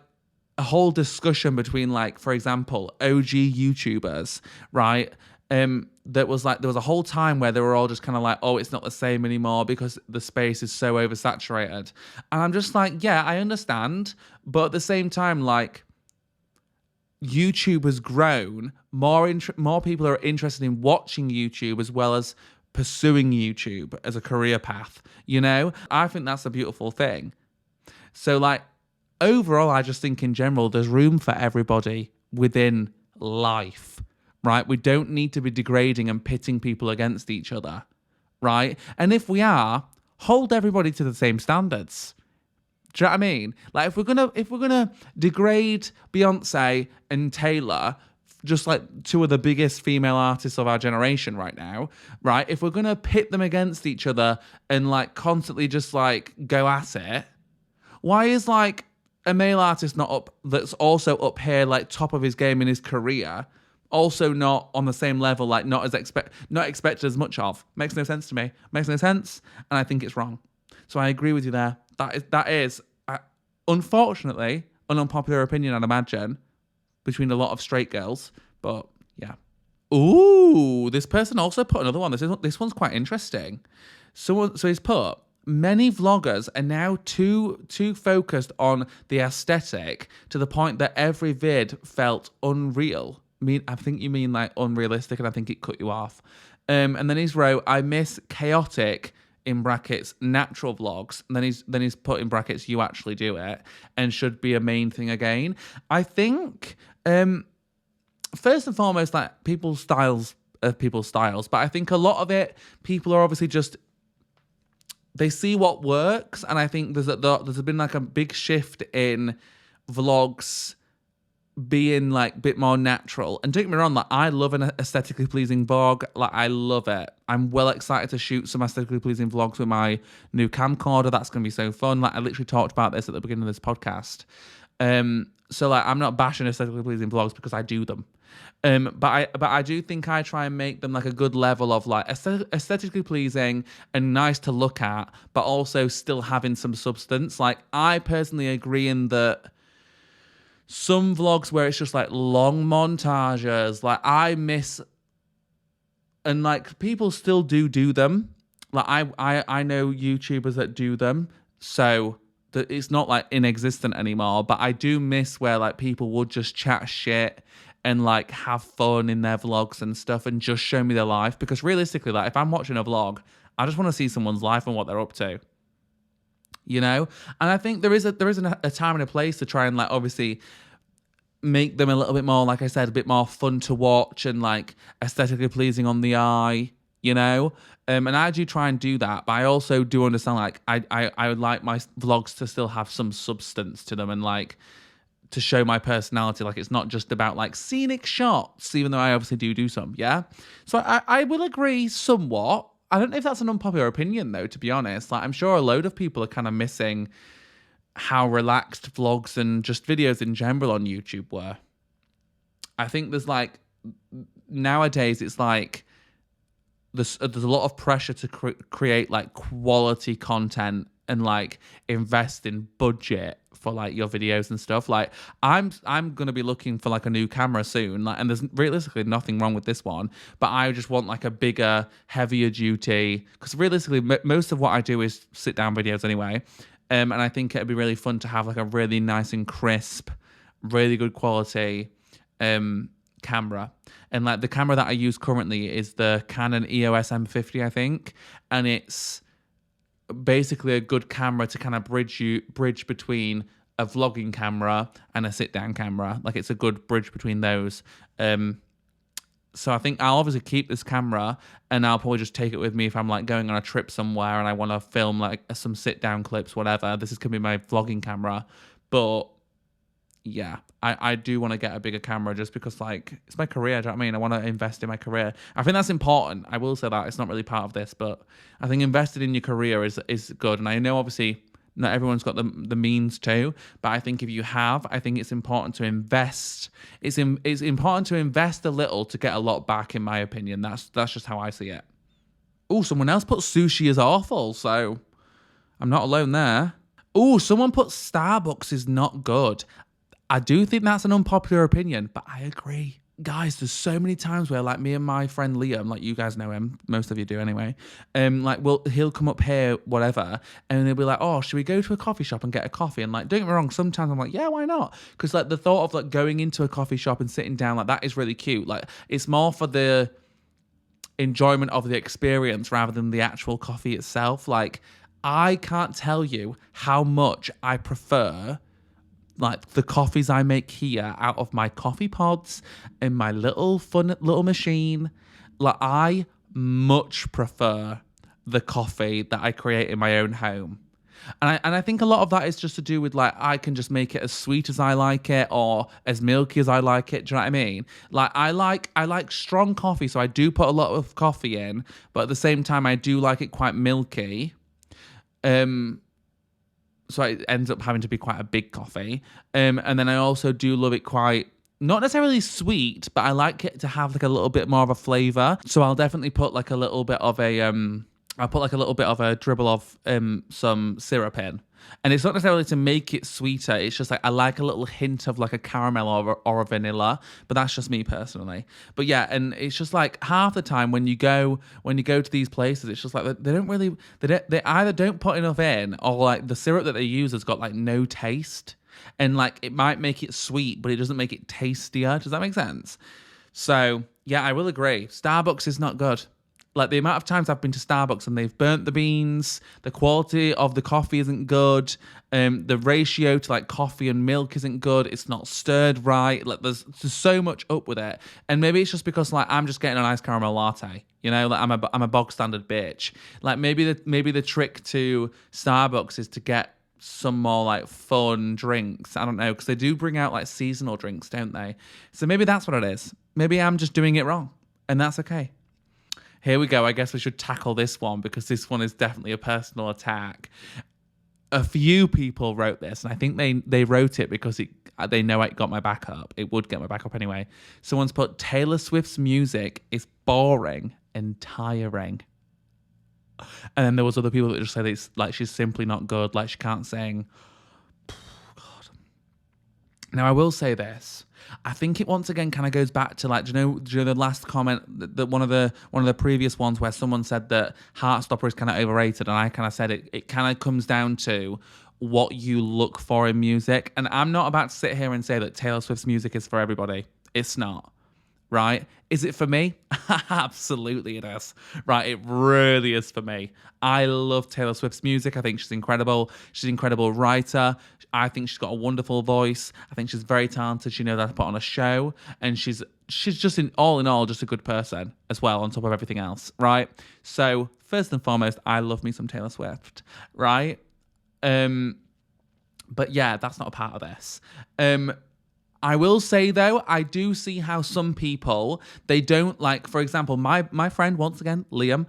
a whole discussion between like, for example, OG YouTubers, right? That was like, there was a whole time where they were all just kind of like, oh, it's not the same anymore because the space is so oversaturated. And I'm just like, yeah, I understand. But at the same time, like, YouTube has grown. More people are interested in watching YouTube as well as pursuing YouTube as a career path, you know? I think that's a beautiful thing. So like, overall, I just think in general, there's room for everybody within life, right? We don't need to be degrading and pitting people against each other, right? And if we are, hold everybody to the same standards. Do you know what I mean? Like if we're gonna degrade Beyonce and Taylor just like two of the biggest female artists of our generation right now, right? If we're going to pit them against each other and like constantly just like go at it, why is like a male artist not up, that's also up here, like top of his game in his career, also not on the same level, like not expected as much of? Makes no sense to me. Makes no sense. And I think it's wrong. So I agree with you there. That is unfortunately an unpopular opinion, I'd imagine, between a lot of straight girls. But yeah. Ooh, this person also put another one. This one's quite interesting. So he's put, many vloggers are now too focused on the aesthetic to the point that every vid felt unreal. I think you mean like unrealistic, and I think it cut you off. And then he's wrote, I miss chaotic, in brackets, natural vlogs. And then he's put in brackets, you actually do it, and should be a main thing again. I think first and foremost, like people's styles, but I think a lot of it, people are obviously just, they see what works, and I think there's been like a big shift in vlogs being like a bit more natural. And don't get me wrong, like I love an aesthetically pleasing vlog. Like I love it. I'm well excited to shoot some aesthetically pleasing vlogs with my new camcorder. That's going to be so fun. Like I literally talked about this at the beginning of this podcast. So like I'm not bashing aesthetically pleasing vlogs because I do them. But I do think I try and make them like a good level of like aesthetically pleasing and nice to look at, but also still having some substance. Like I personally agree in that some vlogs where it's just like long montages, like I miss, and like people still do them. Like I know YouTubers that do them, so that it's not like inexistent anymore. But I do miss where like people would just chat shit and like have fun in their vlogs and stuff and just show me their life. Because realistically, like if I'm watching a vlog, I just want to see someone's life and what they're up to, you know? And I think there is a time and a place to try and like obviously make them a little bit more, like I said, a bit more fun to watch and like aesthetically pleasing on the eye, you know? And I do try and do that, but I also do understand like I would like my vlogs to still have some substance to them and like to show my personality. Like it's not just about like scenic shots, even though I obviously do some, yeah? So I will agree somewhat. I don't know if that's an unpopular opinion though, to be honest. Like I'm sure a load of people are kind of missing how relaxed vlogs and just videos in general on YouTube were. I think there's like, nowadays it's like, there's a lot of pressure to create like quality content and like invest in budget for like your videos and stuff. Like I'm going to be looking for like a new camera soon. Like, and there's realistically nothing wrong with this one, but I just want like a bigger, heavier duty, because realistically most of what I do is sit down videos anyway. And I think it'd be really fun to have like a really nice and crisp, really good quality camera. And like the camera that I use currently is the Canon EOS M50, I think. And it's basically a good camera to kind of bridge between a vlogging camera and a sit-down camera. Like it's a good bridge between those. So I think I'll obviously keep this camera and I'll probably just take it with me if I'm like going on a trip somewhere and I want to film like some sit down clips, whatever. This is going to be my vlogging camera. But yeah, I do want to get a bigger camera just because like it's my career. Do you know what I mean? I want to invest in my career. I think that's important. I will say that it's not really part of this, but I think invested in your career is good. And I know obviously not everyone's got the means to, but I think if you have, I think it's important to invest. It's important to invest a little to get a lot back, in my opinion. That's just how I see it. Oh, someone else put sushi as awful, so I'm not alone there. Oh, someone put Starbucks is not good. I do think that's an unpopular opinion, but I agree. Guys, there's so many times where like me and my friend Liam, like you guys know him, most of you do anyway, like he'll come up here, whatever, and he'll be like, oh, should we go to a coffee shop and get a coffee? And like, don't get me wrong, sometimes I'm like, yeah, why not? Because like the thought of like going into a coffee shop and sitting down, like that is really cute. Like it's more for the enjoyment of the experience rather than the actual coffee itself. Like I can't tell you how much I prefer like the coffees I make here out of my coffee pods in my little fun little machine. Like I much prefer the coffee that I create in my own home. And I think a lot of that is just to do with like I can just make it as sweet as I like it or as milky as I like it. Do you know what I mean? Like I like strong coffee, so I do put a lot of coffee in, but at the same time I do like it quite milky. So it ends up having to be quite a big coffee. And then I also do love it quite not necessarily sweet, but I like it to have like a little bit more of a flavor. So I'll definitely put like a little bit of a I'll put like a little bit of a dribble of some syrup in. And it's not necessarily to make it sweeter. It's just like I like a little hint of like a caramel or a vanilla, but that's just me personally. But yeah, and it's just like half the time when you go to these places, it's just like they either don't put enough in or like the syrup that they use has got like no taste. And like it might make it sweet, but it doesn't make it tastier. Does that make sense? So yeah, I will agree. Starbucks is not good. Like the amount of times I've been to Starbucks and they've burnt the beans, the quality of the coffee isn't good, the ratio to like coffee and milk isn't good, it's not stirred right, like there's so much up with it. And maybe it's just because like I'm just getting a nice caramel latte, you know, like I'm a bog standard bitch. Like maybe the trick to Starbucks is to get some more like fun drinks. I don't know, because they do bring out like seasonal drinks, don't they? So maybe that's what it is. Maybe I'm just doing it wrong, and that's okay. Here we go. I guess we should tackle this one because this one is definitely a personal attack. A few people wrote this, and I think they wrote it because they know it got my back up. It would get my back up anyway. Someone's put, Taylor Swift's music is boring and tiring. And then there was other people that just said it's like she's simply not good, like she can't sing. God. Now I will say this. I think it once again kind of goes back to like, do you know the last comment that one of the previous ones where someone said that Heartstopper is kind of overrated, and I kind of said it kind of comes down to what you look for in music. And I'm not about to sit here and say that Taylor Swift's music is for everybody. It's not. Right? Is it for me? Absolutely it is. Right? It really is for me. I love Taylor Swift's music. I think she's incredible. She's an incredible writer. I think she's got a wonderful voice. I think she's very talented. She knows how to put on a show. And she's just in all, just a good person as well, on top of everything else. Right? So, first and foremost, I love me some Taylor Swift. Right? But yeah, that's not a part of this. I will say, though, I do see how some people, they don't like, for example, my friend, once again, Liam,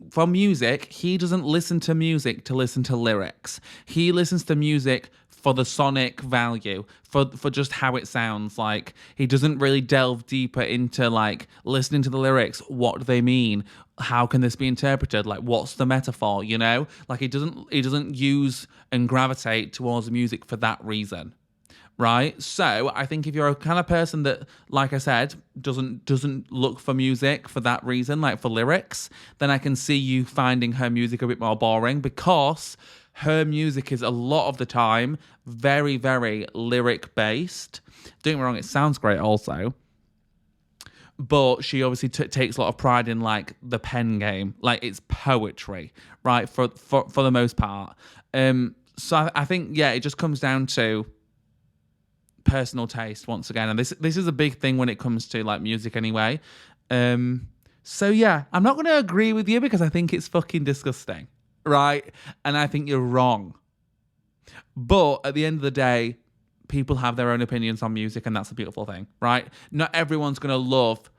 for music, he doesn't listen to music to listen to lyrics. He listens to music for the sonic value, for just how it sounds. Like, he doesn't really delve deeper into, like, listening to the lyrics. What do they mean? How can this be interpreted? Like, what's the metaphor, you know? Like, he doesn't use and gravitate towards music for that reason. Right? So I think if you're a kind of person that, like I said, doesn't look for music for that reason, like for lyrics, then I can see you finding her music a bit more boring, because her music is a lot of the time very, very lyric based. Don't get me wrong, it sounds great also, but she obviously takes a lot of pride in like the pen game, like it's poetry, right? For the most part. So I think, yeah, it just comes down to personal taste once again, and this is a big thing when it comes to like music anyway. So yeah, I'm not going to agree with you because I think it's fucking disgusting, right? And I think you're wrong. But at the end of the day, people have their own opinions on music, and that's a beautiful thing, right? Not everyone's going to love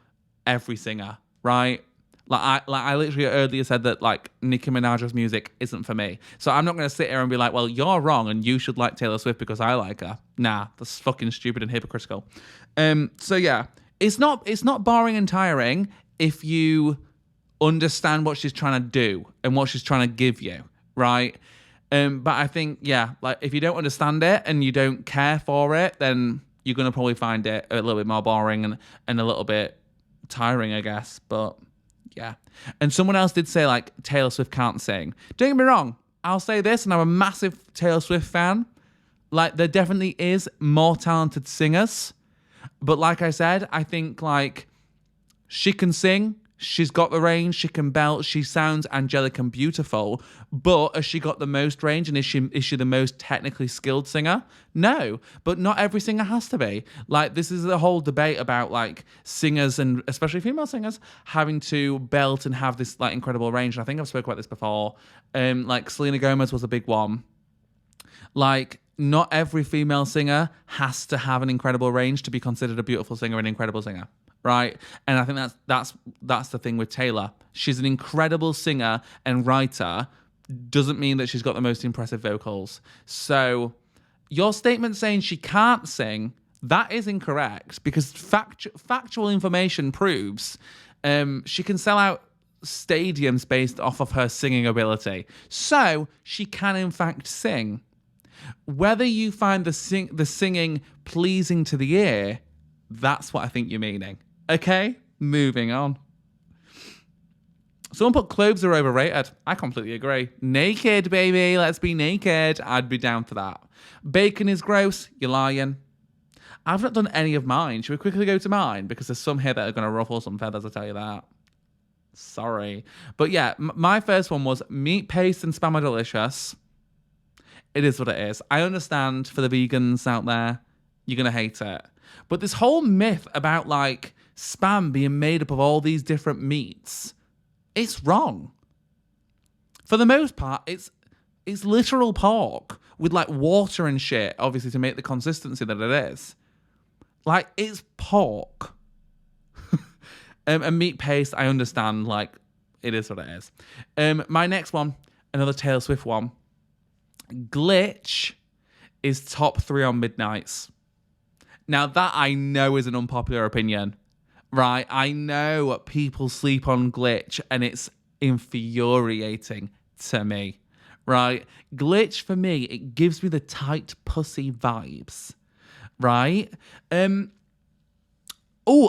every singer, right? Like I literally earlier said that like Nicki Minaj's music isn't for me. So I'm not going to sit here and be like, well, you're wrong and you should like Taylor Swift because I like her. Nah, that's fucking stupid and hypocritical. So yeah, it's not boring and tiring if you understand what she's trying to do and what she's trying to give you, right? But I think, yeah, like if you don't understand it and you don't care for it, then you're going to probably find it a little bit more boring and a little bit tiring, I guess. But yeah. And someone else did say, like, Taylor Swift can't sing. Don't get me wrong. I'll say this, and I'm a massive Taylor Swift fan. Like, there definitely is more talented singers. But like I said, I think, like, she can sing. She's got the range, she can belt, she sounds angelic and beautiful, but has she got the most range and is she the most technically skilled singer? No, but not every singer has to be. Like, this is a whole debate about like singers and especially female singers having to belt and have this like incredible range. And I think I've spoken about this before. Like Selena Gomez was a big one. Like, not every female singer has to have an incredible range to be considered a beautiful singer and incredible singer. Right, and I think that's the thing with Taylor. She's an incredible singer and writer. Doesn't mean that she's got the most impressive vocals. So your statement saying she can't sing, that is incorrect because factual information proves she can sell out stadiums based off of her singing ability. So she can in fact sing. Whether you find the singing pleasing to the ear, that's what I think you're meaning. Okay, moving on. Someone put clothes are overrated. I completely agree. Naked, baby. Let's be naked. I'd be down for that. Bacon is gross. You're lying. I've not done any of mine. Should we quickly go to mine? Because there's some here that are going to ruffle some feathers, I'll tell you that. Sorry. But yeah, my first one was meat paste and spam are delicious. It is what it is. I understand for the vegans out there, you're going to hate it. But this whole myth about like spam being made up of all these different meats, it's wrong. For the most part, it's literal pork with like water and shit, obviously to make the consistency that it is. Like, it's pork. And meat paste, I understand, like, it is what it is. My next one, another Taylor Swift one. Glitch is top 3 on Midnights. Now, that I know is an unpopular opinion, right? I know people sleep on Glitch, and it's infuriating to me, right? Glitch, for me, it gives me the tight pussy vibes, right?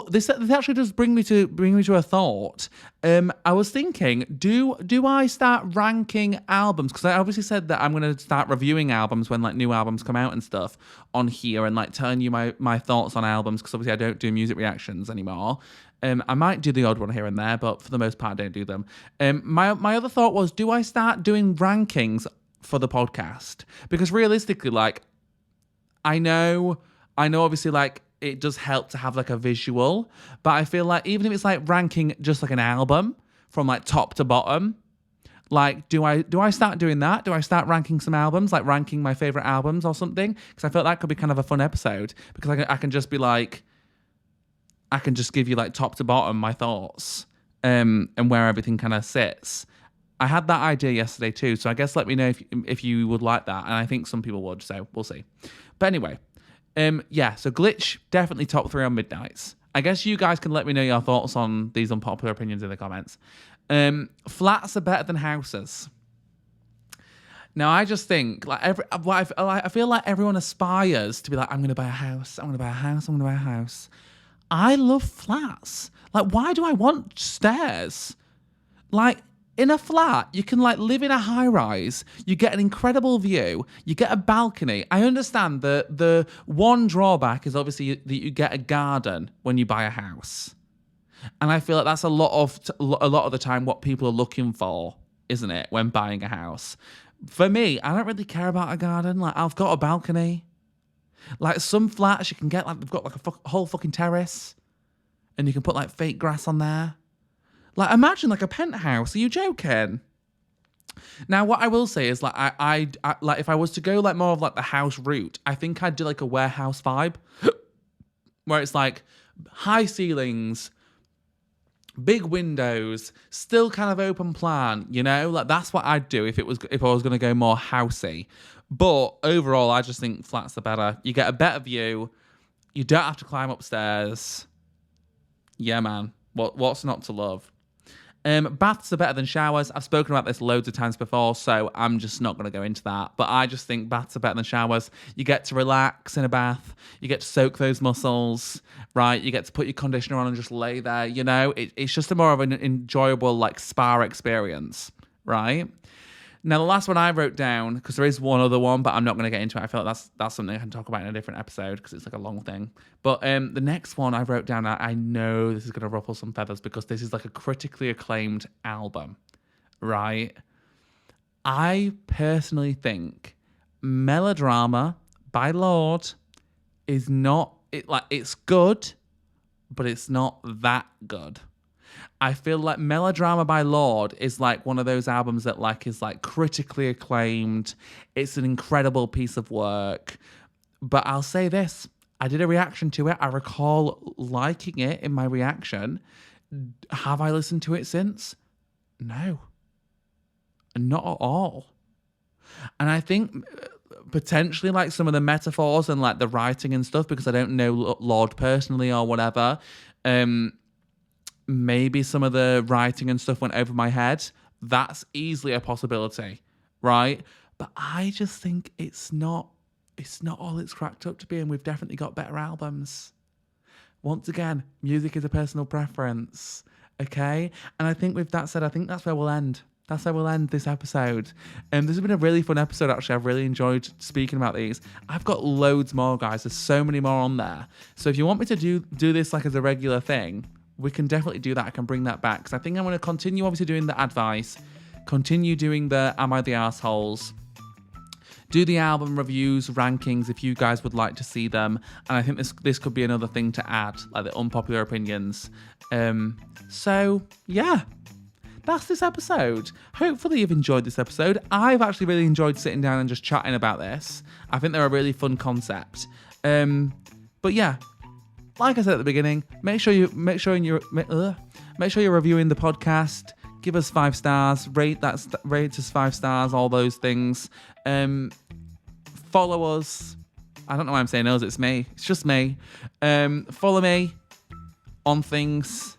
This actually does bring me to a thought. I was thinking, do I start ranking albums? Because I obviously said that I'm going to start reviewing albums when like new albums come out and stuff on here, and like telling you my thoughts on albums. Because obviously I don't do music reactions anymore. I might do the odd one here and there, but for the most part, I don't do them. My other thought was, do I start doing rankings for the podcast? Because realistically, like, I know, obviously, like, it does help to have like a visual, but I feel like even if it's like ranking just like an album from like top to bottom, like, do I start doing that? Do I start ranking some albums, like ranking my favorite albums or something? Because I felt that could be kind of a fun episode, because I can just be like, I can just give you like top to bottom my thoughts, and where everything kind of sits. I had that idea yesterday too, so I guess let me know if you would like that, and I think some people would, so we'll see. But anyway, so Glitch, definitely top 3 on Midnights. I guess you guys can let me know your thoughts on these unpopular opinions in the comments. Flats are better than houses. Now, I just think, like, I feel like everyone aspires to be like, I'm going to buy a house, I'm going to buy a house, I'm going to buy a house. I love flats. Like, why do I want stairs? Like, in a flat, you can like live in a high rise. You get an incredible view. You get a balcony. I understand that the one drawback is obviously that you get a garden when you buy a house, and I feel like that's a lot of the time what people are looking for, isn't it, when buying a house? For me, I don't really care about a garden. Like, I've got a balcony. Like, some flats you can get, like, they've got like a whole fucking terrace, and you can put like fake grass on there. Like, imagine like a penthouse. Are you joking? Now, what I will say is, like, I like, if I was to go like more of like the house route, I think I'd do like a warehouse vibe, where it's like high ceilings, big windows, still kind of open plan. You know, like, that's what I'd do if I was going to go more housey. But overall, I just think flats are better. You get a better view. You don't have to climb upstairs. Yeah, man. What's not to love? Baths are better than showers. I've spoken about this loads of times before, so I'm just not going to go into that. But I just think baths are better than showers. You get to relax in a bath. You get to soak those muscles, right? You get to put your conditioner on and just lay there, you know? It's just a more of an enjoyable, like, spa experience, right? Now, the last one I wrote down, because there is one other one, but I'm not going to get into it. I feel like that's something I can talk about in a different episode because it's like a long thing. But the next one I wrote down, I know this is going to ruffle some feathers because this is like a critically acclaimed album, right? I personally think Melodrama by Lorde is not, it's good, but it's not that good. I feel like Melodrama by Lorde is like one of those albums that like is like critically acclaimed. It's an incredible piece of work. But I'll say this, I did a reaction to it. I recall liking it in my reaction. Have I listened to it since? No. Not at all. And I think potentially like some of the metaphors and like the writing and stuff, because I don't know Lorde personally or whatever, maybe some of the writing and stuff went over my head. That's easily a possibility, right? But I just think it's not all it's cracked up to be, and we've definitely got better albums. Once again, music is a personal preference, okay? And I think with that said, I think that's where we'll end. That's how we'll end this episode. This has been a really fun episode, actually. I've really enjoyed speaking about these. I've got loads more, guys. There's so many more on there. So if you want me to do this like as a regular thing, we can definitely do that. I can bring that back. Because I think I'm going to continue, obviously, doing the advice. Continue doing the Am I the Arseholes? Do the album reviews, rankings, if you guys would like to see them. And I think this could be another thing to add, like the unpopular opinions. So, yeah. That's this episode. Hopefully you've enjoyed this episode. I've actually really enjoyed sitting down and just chatting about this. I think they're a really fun concept. But yeah, like I said at the beginning, make sure you're reviewing the podcast. Give us 5 stars. Rate us 5 stars. All those things. Follow us. I don't know why I'm saying us. It's me. It's just me. Follow me on things.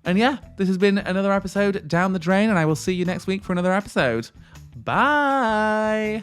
And yeah, this has been another episode down the drain, and I will see you next week for another episode. Bye.